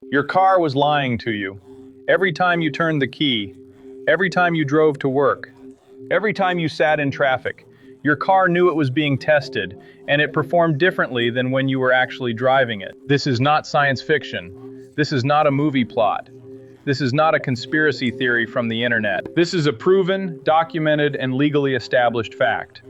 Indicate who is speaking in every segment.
Speaker 1: Your car was lying to you. Every time you turned the key, every time you drove to work, every time you sat in traffic, your car knew it was being tested, and it performed differently than when you were actually driving it. This is not science fiction. This is not a movie plot. This is not a conspiracy theory from the internet. This is a proven, documented, and legally established fact.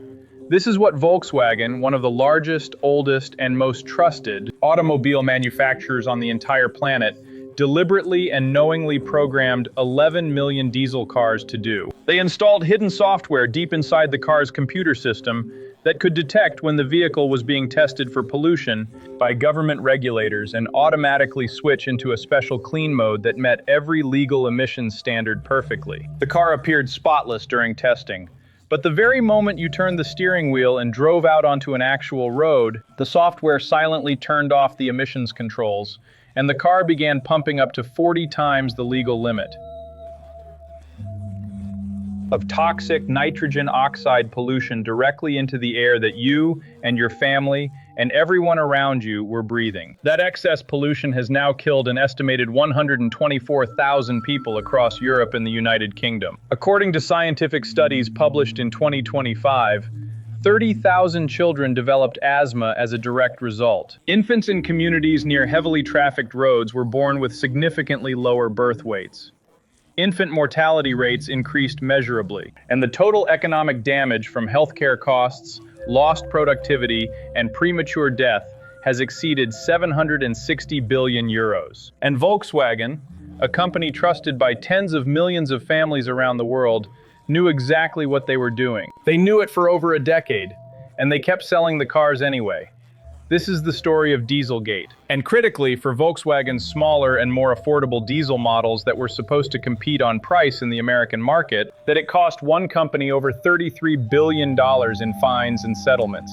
Speaker 1: This is what Volkswagen, one of the largest, oldest, and most trusted automobile manufacturers on the entire planet, deliberately and knowingly programmed 11 million diesel cars to do. They installed hidden software deep inside the car's computer system that could detect when the vehicle was being tested for pollution by government regulators and automatically switch into a special clean mode that met every legal emissions standard perfectly. The car appeared spotless during testing. But the very moment you turned the steering wheel and drove out onto an actual road, the software silently turned off the emissions controls, and the car began pumping up to 40 times the legal limit of toxic nitrogen oxide pollution directly into the air that you and your family and everyone around you were breathing. That excess pollution has now killed an estimated 124,000 people across Europe and the United Kingdom. According to scientific studies published in 2025, 30,000 children developed asthma as a direct result. Infants in communities near heavily trafficked roads were born with significantly lower birth weights. Infant mortality rates increased measurably, and the total economic damage from healthcare costs, lost productivity, and premature death has exceeded 760 billion euros. And Volkswagen, a company trusted by tens of millions of families around the world, knew exactly what they were doing. They knew it for over a decade, and they kept selling the cars anyway. This is the story of Dieselgate. And critically, for Volkswagen's smaller and more affordable diesel models that were supposed to compete on price in the American market, that it cost one company over $33 billion in fines and settlements.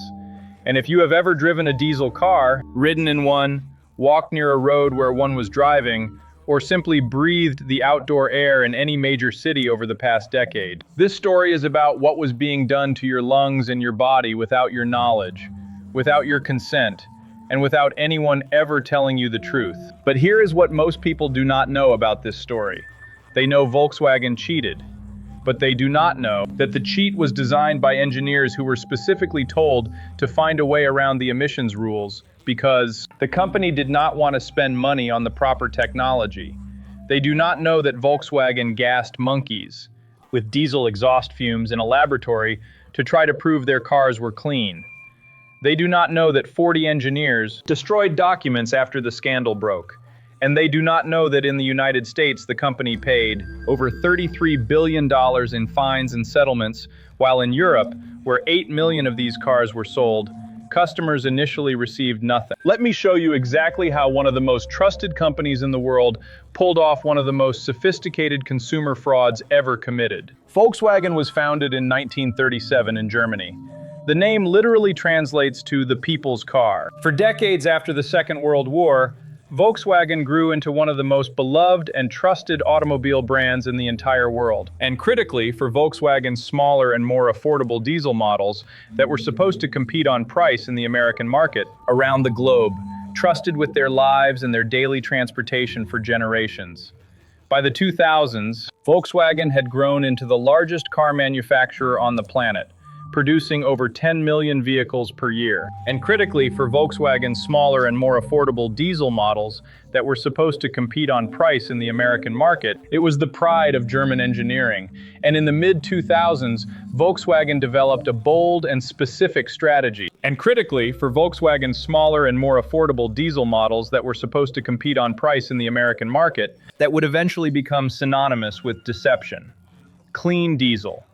Speaker 1: And if you have ever driven a diesel car, ridden in one, walked near a road where one was driving, or simply breathed the outdoor air in any major city over the past decade, this story is about what was being done to your lungs and your body without your knowledge, without your consent, and without anyone ever telling you the truth. But here is what most people do not know about this story. They know Volkswagen cheated, but they do not know that the cheat was designed by engineers who were specifically told to find a way around the emissions rules because the company did not want to spend money on the proper technology. They do not know that Volkswagen gassed monkeys with diesel exhaust fumes in a laboratory to try to prove their cars were clean. They do not know that 40 engineers destroyed documents after the scandal broke. And they do not know that in the United States, the company paid over $33 billion in fines and settlements, while in Europe, where 8 million of these cars were sold, customers initially received nothing. Let me show you exactly how one of the most trusted companies in the world pulled off one of the most sophisticated consumer frauds ever committed. Volkswagen was founded in 1937 in Germany. The name literally translates to the people's car. For decades after the Second World War, Volkswagen grew into one of the most beloved and trusted automobile brands in the entire world. And critically, for Volkswagen's smaller and more affordable diesel models that were supposed to compete on price in the American market around the globe, trusted with their lives and their daily transportation for generations. By the 2000s, Volkswagen had grown into the largest car manufacturer on the planet, producing over 10 million vehicles per year. And critically, for Volkswagen's smaller and more affordable diesel models that were supposed to compete on price in the American market, it was the pride of German engineering. And in the mid-2000s, Volkswagen developed a bold and specific strategy. And critically, for Volkswagen's smaller and more affordable diesel models that were supposed to compete on price in the American market, that would eventually become synonymous with deception. Clean diesel.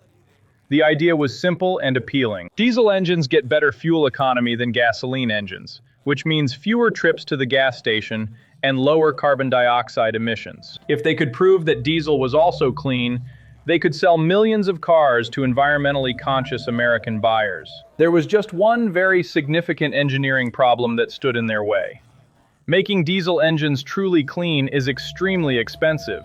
Speaker 1: The idea was simple and appealing. Diesel engines get better fuel economy than gasoline engines, which means fewer trips to the gas station and lower carbon dioxide emissions. If they could prove that diesel was also clean, they could sell millions of cars to environmentally conscious American buyers. There was just one very significant engineering problem that stood in their way. Making diesel engines truly clean is extremely expensive.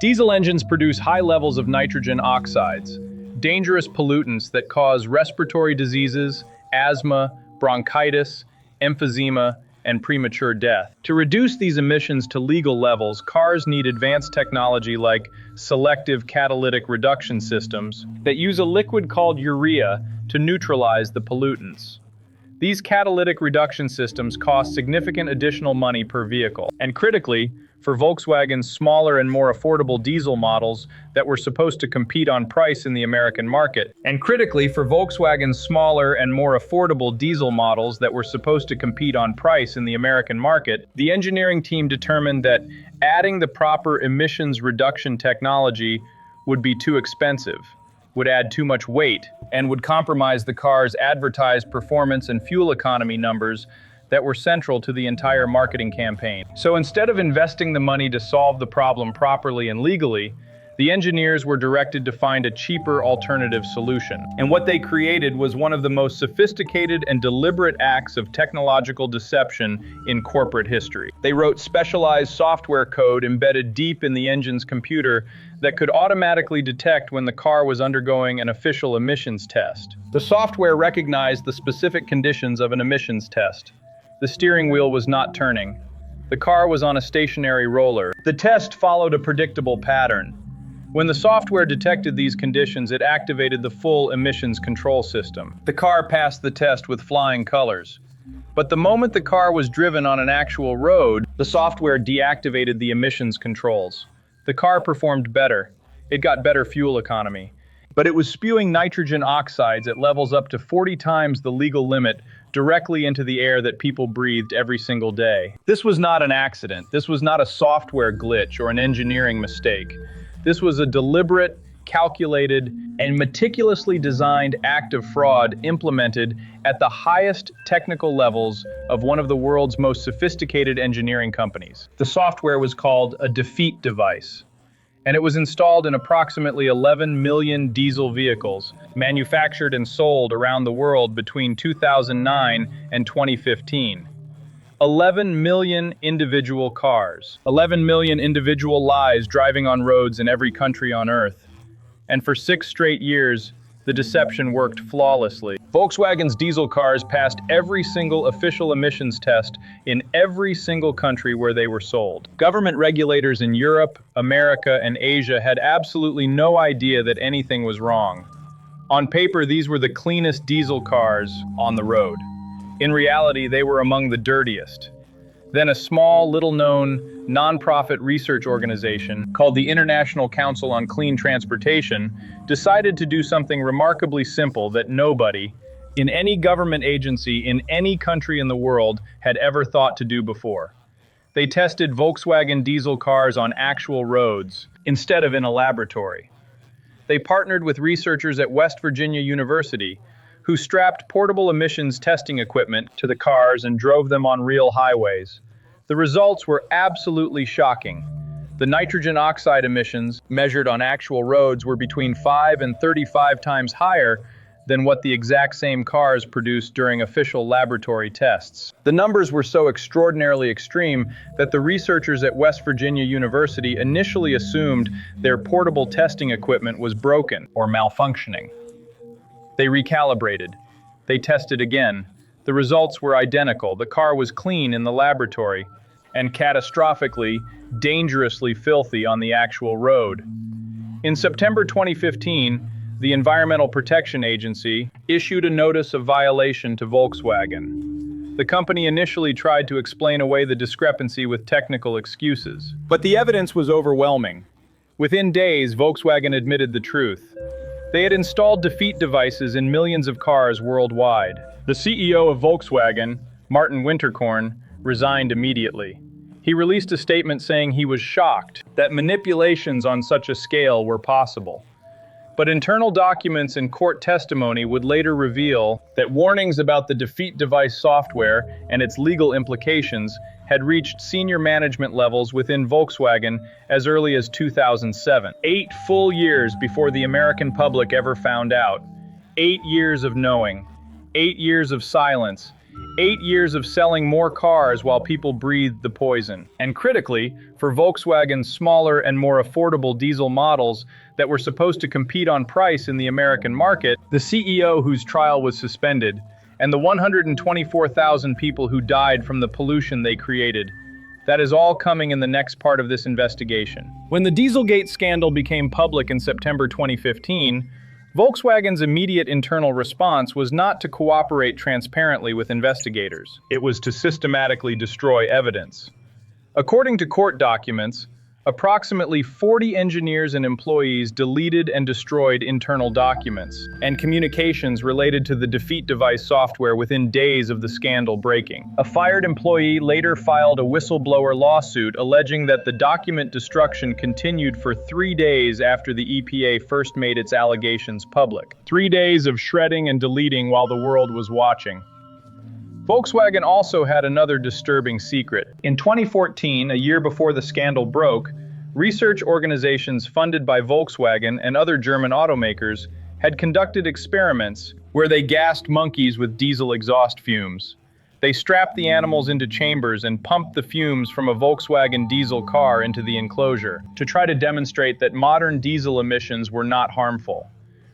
Speaker 1: Diesel engines produce high levels of nitrogen oxides, dangerous pollutants that cause respiratory diseases, asthma, bronchitis, emphysema, and premature death. To reduce these emissions to legal levels, cars need advanced technology like selective catalytic reduction systems that use a liquid called urea to neutralize the pollutants. These catalytic reduction systems cost significant additional money per vehicle. And critically, for Volkswagen's smaller and more affordable diesel models that were supposed to compete on price in the American market. The engineering team determined that adding the proper emissions reduction technology would be too expensive, would add too much weight, and would compromise the car's advertised performance and fuel economy numbers that were central to the entire marketing campaign. So instead of investing the money to solve the problem properly and legally, the engineers were directed to find a cheaper alternative solution. And what they created was one of the most sophisticated and deliberate acts of technological deception in corporate history. They wrote specialized software code embedded deep in the engine's computer that could automatically detect when the car was undergoing an official emissions test. The software recognized the specific conditions of an emissions test. The steering wheel was not turning. The car was on a stationary roller. The test followed a predictable pattern. When the software detected these conditions, it activated the full emissions control system. The car passed the test with flying colors. But the moment the car was driven on an actual road, the software deactivated the emissions controls. The car performed better. It got better fuel economy. But it was spewing nitrogen oxides at levels up to 40 times the legal limit directly into the air that people breathed every single day. This was not an accident. This was not a software glitch or an engineering mistake. This was a deliberate, calculated, and meticulously designed act of fraud implemented at the highest technical levels of one of the world's most sophisticated engineering companies. The software was called a defeat device, and it was installed in approximately 11 million diesel vehicles manufactured and sold around the world between 2009 and 2015. 11 million individual cars, 11 million individual lives driving on roads in every country on Earth. And for 6 straight years, the deception worked flawlessly. Volkswagen's diesel cars passed every single official emissions test in every single country where they were sold. Government regulators in Europe, America, and Asia had absolutely no idea that anything was wrong. On paper, these were the cleanest diesel cars on the road. In reality, they were among the dirtiest. Then a small, little-known, non-profit research organization called the International Council on Clean Transportation decided to do something remarkably simple that nobody, in any government agency in any country in the world, had ever thought to do before. They tested Volkswagen diesel cars on actual roads instead of in a laboratory. They partnered with researchers at West Virginia University, who strapped portable emissions testing equipment to the cars and drove them on real highways. The results were absolutely shocking. The nitrogen oxide emissions measured on actual roads were between 5 and 35 times higher than what the exact same cars produced during official laboratory tests. The numbers were so extraordinarily extreme that the researchers at West Virginia University initially assumed their portable testing equipment was broken or malfunctioning. They recalibrated. They tested again. The results were identical. The car was clean in the laboratory and catastrophically, dangerously filthy on the actual road. In September 2015, the Environmental Protection Agency issued a notice of violation to Volkswagen. The company initially tried to explain away the discrepancy with technical excuses, but the evidence was overwhelming. Within days, Volkswagen admitted the truth. They had installed defeat devices in millions of cars worldwide. The CEO of Volkswagen, Martin Winterkorn, resigned immediately. He released a statement saying he was shocked that manipulations on such a scale were possible. But internal documents and court testimony would later reveal that warnings about the defeat device software and its legal implications had reached senior management levels within Volkswagen as early as 2007. 8 full years before the American public ever found out. 8 years of knowing. 8 years of silence. 8 years of selling more cars while people breathed the poison. And critically, for Volkswagen's smaller and more affordable diesel models that were supposed to compete on price in the American market, the CEO whose trial was suspended and the 124,000 people who died from the pollution they created. That is all coming in the next part of this investigation. When the Dieselgate scandal became public in September 2015, Volkswagen's immediate internal response was not to cooperate transparently with investigators. It was to systematically destroy evidence. According to court documents, approximately 40 engineers and employees deleted and destroyed internal documents and communications related to the defeat device software within days of the scandal breaking. A fired employee later filed a whistleblower lawsuit alleging that the document destruction continued for 3 days after the EPA first made its allegations public. 3 days of shredding and deleting while the world was watching. Volkswagen also had another disturbing secret. In 2014, a year before the scandal broke, research organizations funded by Volkswagen and other German automakers had conducted experiments where they gassed monkeys with diesel exhaust fumes. They strapped the animals into chambers and pumped the fumes from a Volkswagen diesel car into the enclosure to try to demonstrate that modern diesel emissions were not harmful.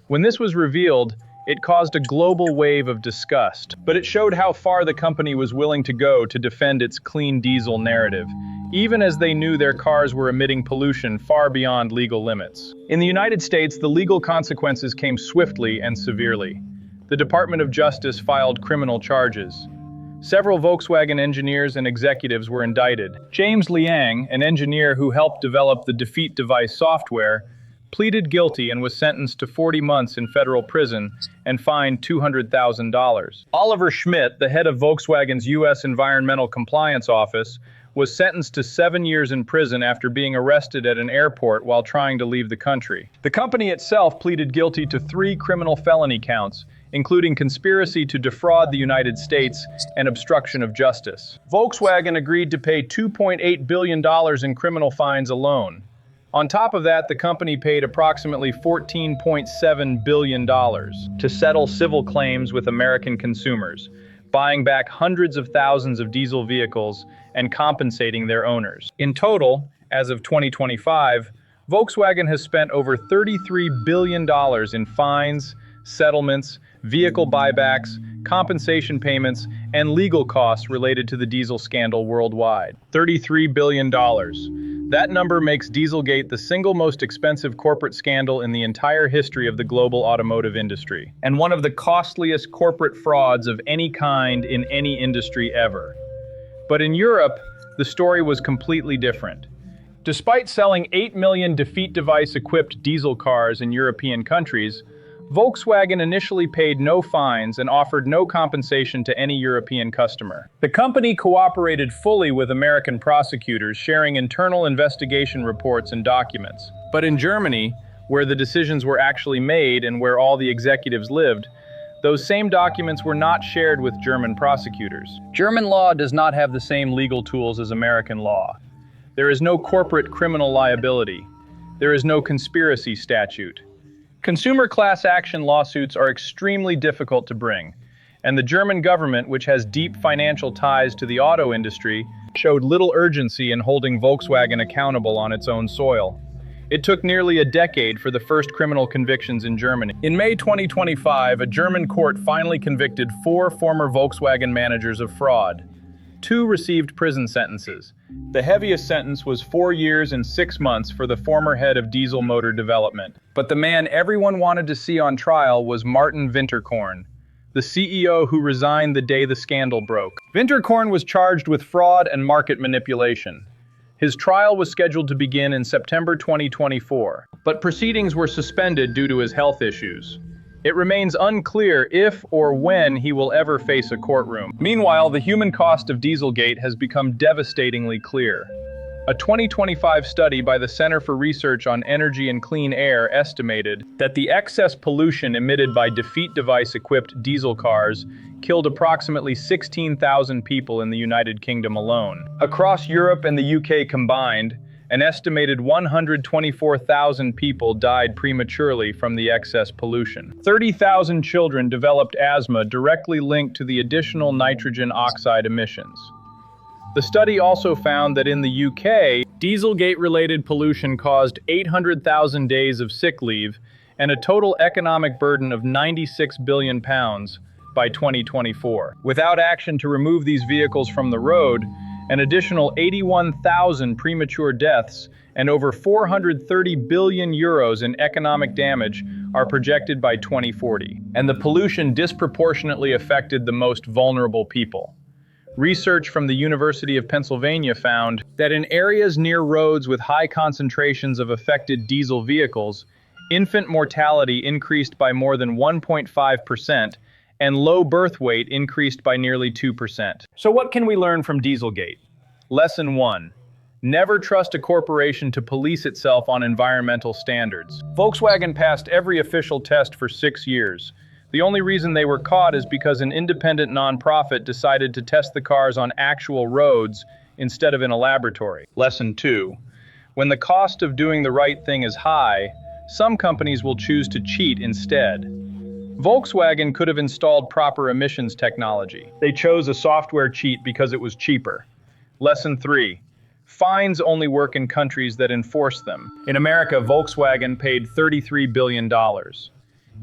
Speaker 1: When this was revealed, it caused a global wave of disgust, but it showed how far the company was willing to go to defend its clean diesel narrative, even as they knew their cars were emitting pollution far beyond legal limits. In the United States, the legal consequences came swiftly and severely. The Department of Justice filed criminal charges. Several Volkswagen engineers and executives were indicted. James Liang, an engineer who helped develop the defeat device software, pleaded guilty and was sentenced to 40 months in federal prison and fined $200,000. Oliver Schmidt, the head of Volkswagen's U.S. Environmental Compliance Office, was sentenced to 7 years in prison after being arrested at an airport while trying to leave the country. The company itself pleaded guilty to 3 criminal felony counts, including conspiracy to defraud the United States and obstruction of justice. Volkswagen agreed to pay $2.8 billion in criminal fines alone. On top of that, the company paid approximately $14.7 billion to settle civil claims with American consumers, buying back hundreds of thousands of diesel vehicles and compensating their owners. In total, as of 2025, Volkswagen has spent over $33 billion in fines, settlements, vehicle buybacks, compensation payments, and legal costs related to the diesel scandal worldwide. $33 billion. That number makes Dieselgate the single most expensive corporate scandal in the entire history of the global automotive industry, and one of the costliest corporate frauds of any kind in any industry ever. But in Europe, the story was completely different. Despite selling 8 million defeat device-equipped diesel cars in European countries, Volkswagen initially paid no fines and offered no compensation to any European customer. The company cooperated fully with American prosecutors, sharing internal investigation reports and documents. But in Germany, where the decisions were actually made and where all the executives lived, those same documents were not shared with German prosecutors. German law does not have the same legal tools as American law. There is no corporate criminal liability. There is no conspiracy statute. Consumer class action lawsuits are extremely difficult to bring, and the German government, which has deep financial ties to the auto industry, showed little urgency in holding Volkswagen accountable on its own soil. It took nearly a decade for the first criminal convictions in Germany. In May 2025, a German court finally convicted 4 former Volkswagen managers of fraud. 2 received prison sentences. The heaviest sentence was 4 years and 6 months for the former head of diesel motor development. But the man everyone wanted to see on trial was Martin Winterkorn, the CEO who resigned the day the scandal broke. Winterkorn was charged with fraud and market manipulation. His trial was scheduled to begin in September 2024, but proceedings were suspended due to his health issues. It remains unclear if or when he will ever face a courtroom. Meanwhile, the human cost of Dieselgate has become devastatingly clear. A 2025 study by the Center for Research on Energy and Clean Air estimated that the excess pollution emitted by defeat device-equipped diesel cars killed approximately 16,000 people in the United Kingdom alone. Across Europe and the UK combined, an estimated 124,000 people died prematurely from the excess pollution. 30,000 children developed asthma directly linked to the additional nitrogen oxide emissions. The study also found that in the UK, Dieselgate-related pollution caused 800,000 days of sick leave and a total economic burden of £96 billion by 2024. Without action to remove these vehicles from the road, an additional 81,000 premature deaths and over 430 billion euros in economic damage are projected by 2040. And the pollution disproportionately affected the most vulnerable people. Research from the University of Pennsylvania found that in areas near roads with high concentrations of affected diesel vehicles, infant mortality increased by more than 1.5%, and low birth weight increased by nearly 2%. So what can we learn from Dieselgate? Lesson 1. Never trust a corporation to police itself on environmental standards. Volkswagen passed every official test for 6 years. The only reason they were caught is because an independent nonprofit decided to test the cars on actual roads instead of in a laboratory. Lesson 2. When the cost of doing the right thing is high, some companies will choose to cheat instead. Volkswagen could have installed proper emissions technology. They chose a software cheat because it was cheaper. Lesson 3. Fines only work in countries that enforce them. In America, Volkswagen paid $33 billion.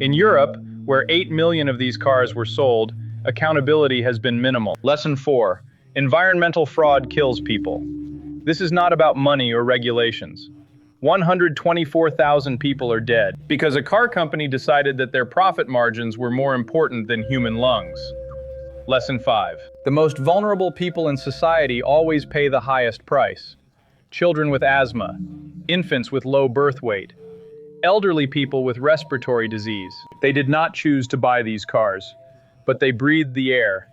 Speaker 1: In Europe, where 8 million of these cars were sold, accountability has been minimal. Lesson 4. Environmental fraud kills people. This is not about money or regulations. 124,000 people are dead because a car company decided that their profit margins were more important than human lungs. Lesson 5. The most vulnerable people in society always pay the highest price. Children with asthma, infants with low birth weight, elderly people with respiratory disease. They did not choose to buy these cars, but they breathed the air.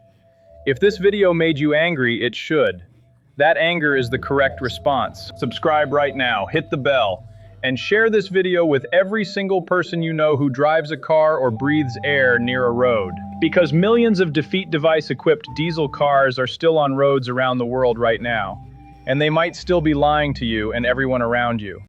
Speaker 1: If this video made you angry, it should. That anger is the correct response. Subscribe right now, hit the bell, and share this video with every single person you know who drives a car or breathes air near a road. Because millions of defeat device-equipped diesel cars are still on roads around the world right now, and they might still be lying to you and everyone around you.